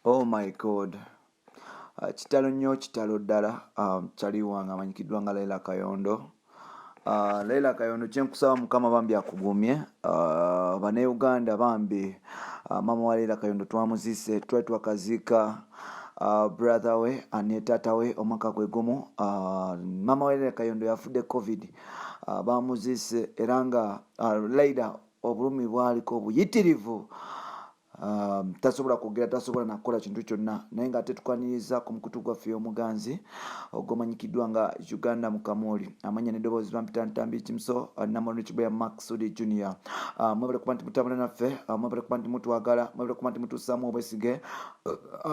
Oh my God. Kitalo nnyo kitalo ddala. Kyali wange amanyikiddwa nga Leilah Kayondo. Leilah Kayondo kyenkusaba Mukama bambi akugumye. Bane Uganda bambi mama wa Leilah Kayondo twamuzise twakaziika brother we ne taata we omwaka gwe gumu. Mama wa Leilah Kayondo yafudde COVID. Bamuzise era nga Leilah obulumi bwaliko obuyitirivu. Tasobola kwogera, tasobola nakukola kintu kyonna, naye nga tetukwaniriza ku mukutu gwaffe omuganzi ogumanyikiddwa nga Uganda Mukamooli amanya n'eddoboozi bampita Ntambi Kimso Namono Kiboya Max Sudi Junior. Mwebale kuba nti mutambula naffe, mwebale kuba nti mutwagala, mwebale kuba nti mutussaamu obwesige,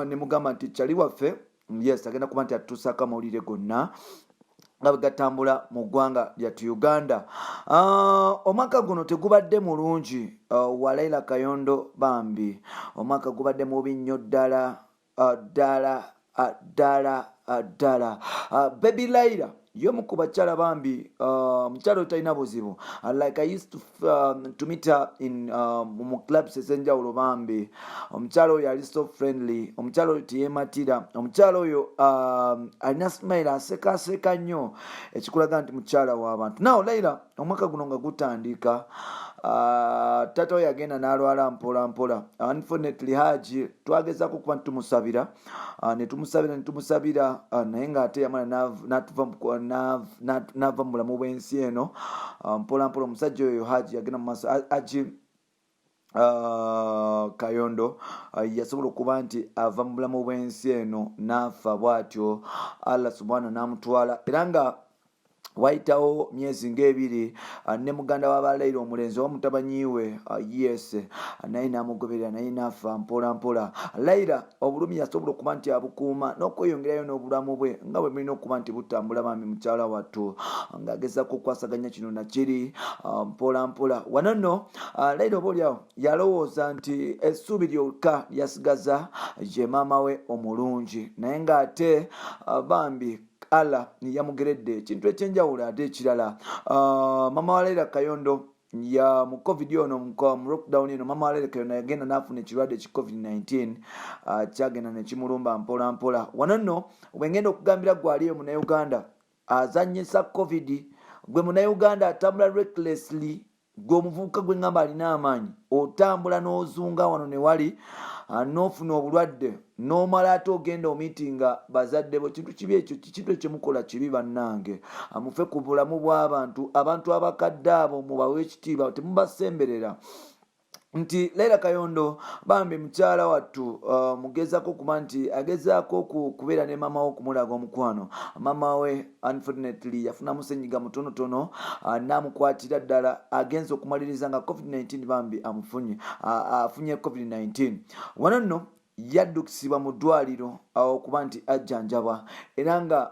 ne mugamba nti kyali waffe yes agenda kuba nti atutuusaako amawulire gonna nga gatambula mu ggwanga lyattu Uganda. Omwaka guno tegubadde mulungi wa Leilah Kayondo bambi. Omwaka gubadde mubi nnyo ddala. Baby Leilah yomu ku bakyala bambi mukyalo talina buzibu. Like I used to meet her in mu clubs ezenjawulo bambi. Omukyalo oyo ali so friendly, omukyalo oyo teyeematira, omukyalo oyo alina smile, aseka nnyo, ekikulaga nti mukyala w'abantu. Now Leilah omwaka guno nga gutandika, taata we yagenda n'alwala mpola. Unfortunately Haji twagezaako kuba tumusabira, netumusabira naye ng'ate yamala n'ava mu bulamu bw'ensi eno mpola. Omusajja oyo Haji yagenda mu maaso. Haji Kayondo yasobola okuba nti ava mu bulamu bw'ensi eno n'afa bw'atyo. Allah subhanahu n'amutwala era nga waitawo myezi ng'ebiri ne muganda wa Leilah omulenzi w'omutabanyiwe yes naye n'amugoberera naye n'afa mpola. Leilah obulumi yasobola okuba nti abukuuma n'okweyongerayo n'obulamu bwe nga bwe mulina okuba nti butambula bambi mukyala wattu ng'agezaako okwasaganya kino nakiri mpola. Wano nno Leilah obaolyawo yalowooza nti essuubi lyokka lyasigaza ye maama we omulungi, naye ng'ate bambi Allah yamugeredde ekintu ekyenjawulo ate ekirala. Mama wa Leilah Kayondo ya mu COVID ono mu lockdown eno, mama wa Leilah Kayondo yagenda n'afuna ekirwadde ki COVID-19 kyagenda ne kimulumba mpola. Wano nno bwengenda okugambira gwaliyo Munauganda azannyisa COVID, gwe Munauganda atambula recklessly, gwe omuvubuka gwe ngamba alina amaanyi, otambula n'ozunga wano ne wali n'ofuna obulwadde n'omala ate ogenda omiitinga bazadde bo. Kintu kibi ekyo, kintu ekyemukola kibi bannange. Mufe ku bulamu bw'abantu, abantu abakadde abo mubawe ekitiibwa, temubasemberera. Nti Leilah Kayondo bambi mukyala wattu mugezaako okuba nti agezaako kubeera ne mama we okumulaga omukwano. Mama we unfortunately yafuna musenyiga mutonotono, n'amukwatira ddala, agenza okumaliriza nga COVID-19 bambi afunye COVID-19. Wano nno yaddukisibwa mu ddwaliro okuba nti ajjanjabwa era nga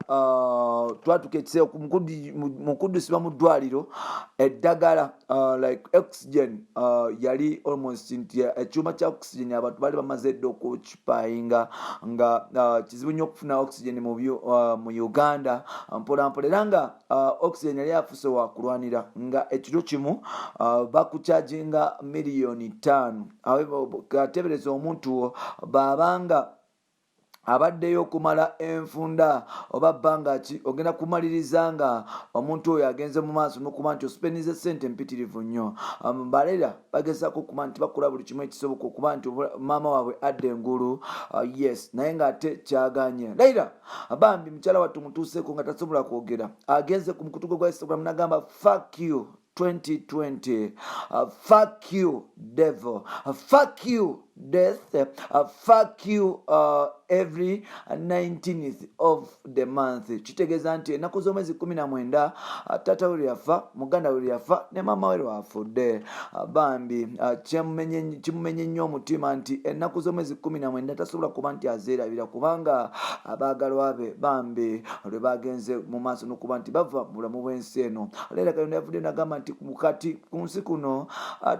twatuka ekiseera mu kuddusibwa mu ddwaliro eddagala like oxygen yali almost nti ekyuma kya oxygen abantu bali bamaze dda okukipayinga nga kizibu nnyo okufuna oxygen mu Uganda mpola era nga oxygen yali afuse wakulwanira nga ekiro kimu bakucharginga $5,000,000. Katebereza omuntu babanga abaddeyo okumala enfunda oba bbanga ki ogenda kumaliriza nga omuntu oyo agenze mu maaso n'okuba nti ospendize ssente mpitirivu nnyo. Leilah bagezaako okuba nti bakola buli kimu ekisoboka okuba nti maama waabwe adda engulu yes naye ng'ate kyaganye. Leilah bambi mukyala wattu mutuuseeko nga tasobola kwogera, agenze ku mukutu gwe gwa Instagram n'agamba fuck you 2020, fuck you devil, fuck you death, fuck you every 19th of the month. Kitegeeza nti ennaku z'omwezi 19 taata we yafa, muganda we yafa ne maama we afudde. Bambi kimumenye nnyo omutima nti ennaku z'omwezi 19 tasobola kuba nti azeerabira kubanga abaagalwa be bambi lwe bagenze mu maaso n'okuba nti bava mu bulamu bw'ensi eno. Leilah Kayondo yavudde n'agamba nti kati ku nsi kuno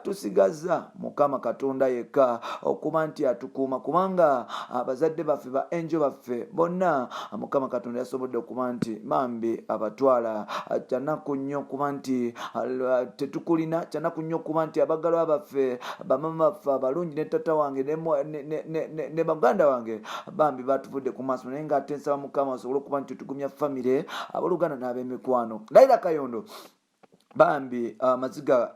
tusigaza Mukama Katonda yekka. okuba nti atukuuma kubanga abazadde baffe ba enjo baffe bonna Mukama Katonda yasobodde okuba nti bambi abatwala kyanaku nnyo okuba nti tetukulina kyanaku nnyo okuba nti abagalwa baffe bamama baffe abalungi ne tata wange ne baganda wange bambi batuvudde ku maaso naye ng'ate nsaba Mukama asobole okuba nti tugumya famire abooluganda n'ab'emikwano. Leilah Kayondo bambi amaziga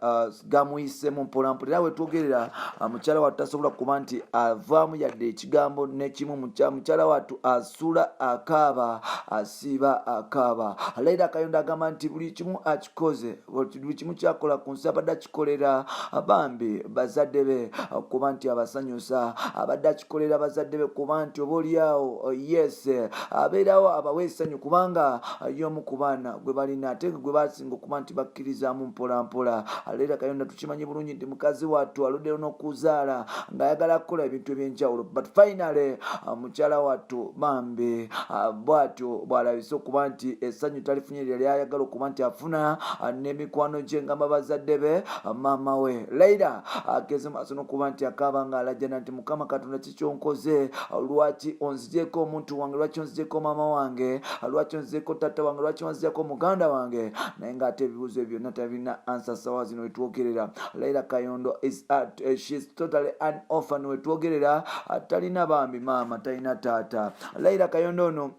gamuyisemu mpolampola era wetwogerera mukyala wattu tasobola kuba nti avaamu yadde ekigambo nekimu. Mukyala wattu asula akaaba asiiba akaaba. Leilah Kayondo agamba nti buli kimu akikoze, buli kimu kyakola ku nsi abadde akikolera bambi bazadde be kuba nti abasanyusa, abadde akikolera bazadde be kuba nti obaoliawo yes abeerawo abawa essanyu kubanga y'omu ku baana gwe balina ate gwe basinga okuba nti bakkirizamu mpolampola. Leilah Kayondo tukimanyi bulungi nti mukazi wattu aluddeyo n'okuzaala ng'ayagala kukola ebintu ebyenjawulo, but finally mukyala wattu bambi bw'atyo bw'alabise okuba nti essanyu talifunye lyali ayagala okuba nti afuna n'emikwano gye ngamba bazadde be maama we. Leilah ageze maaso n'okuba nti akaaba ng'alajjana nti Mukama Katonda kikyonkoze, lwaki onzigyeko omuntu wange, lwaki onzigyeko maama wange, lwaki onzigyeko tata wange, lwaki onzigyeko muganda wange, naye ng'ate ebibuuzo byonna tabina answer sawa zino wetwogerera. Leilah Kayondo she's totally an orphan wetwogerera, talina bambi maama, talina taata. Leilah Kayondo ono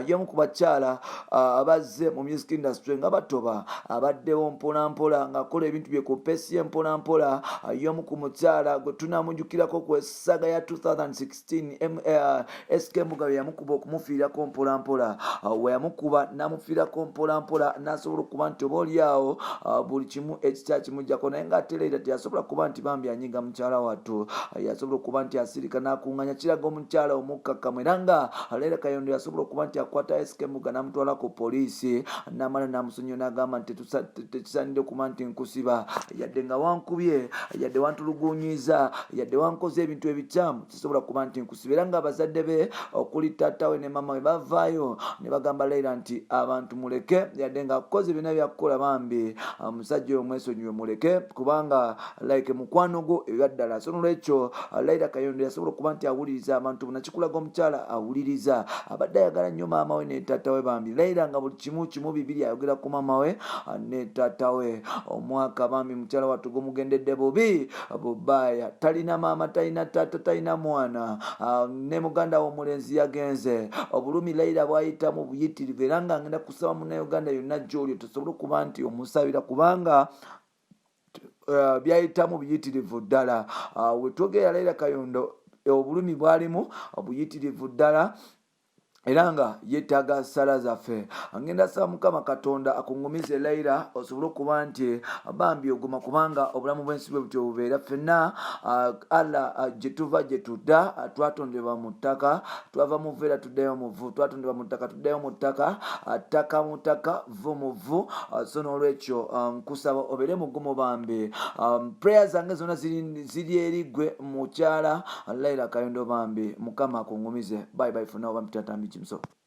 y'omu ku bakyala abazze mu music industry nga batoba abaddewo mpolampola ng'akola ebintu bye ku pesi y'empolampola. Y'omu ku mukyala gwe tunamujjukirako ku essaga ya 2016 SK Mugabe yamukuba okumufiirako mpolampola, we yamukuba n'amufiirako mpolampola n'asobola okuba nti obaoliawo buli kimu ekikyakimujjako, naye ng'ate Leilah teyasobola kuba nti bambi anyiga mukyala wattu, yasobola okuba nti asirika n'akuŋŋaanya kiraga omukyala omukkakkamu era nga Leilah Kayondo yasobola okuba nti akwata SK Muga n'amutwala ku poliisi n'amala n'amusonyiwa n'agamba nti tekisaanidde okuba nti nkusiba, yadde nga wankubye, yadde wantuluguunyiza, yadde wankoze ebintu ebikyamu, kisobola kuba nti nkusiba. Era ng'abazadde be okuli taata we ne maama we bavaayo ne bagamba Leilah nti abantu muleke, yadde ng'akoze byonna byakukola bambi omusajja oyo mwesonyiwe muleke kubanga like mukwano gwo ebyaddala. So n'olwekyo Leilah Kayondo yasobola okuba nti awuliriza abantu bonna, kikulaga omukyala awuliriza, abadde ayagala nnyo maama we ne taata we bambi. Leilah nga buli kimu bibiri ayogera ku maama we ne taata we. Omwaka bambi mukyala wattu gumugendedde bubi bubaaya, talina maama, talina taata, talina mwana, ne muganda we omulenzi yagenze. Obulumi Leilah bwayitamu buyitirivu era nga ngenda kusaba munnayuganda yonna gy'oli tosobole okuba nti omusabira kubanga byayitamu buyitirivu ddala. Wetwogera Leilah Kayondo obulumi bwalimu obuyitirivu ddala era nga yeetaaga ssala zaffe. Ngenda saba Mukama Katonda akungumize Leilah osobole okuba nti bambi oguma kubanga obulamu bw'ensi bwe butyo bubeera. Ffenna Allah gye tuva gye tudda twatondebwa mu ttaka, twava mu vvu era tuddayo mu vvu, twatondebwa mu ttaka tuddayo mu ttaka, ttaka mu ttaka, vvu mu vvu. So n'olwekyo nkusaba obeere mugumu bambi. Prayers zange zonna ziri eri ggwe mukyala Leilah Kayondo bambi. Mukama akungumize. Bye bye for now bambi tatambi Jimso.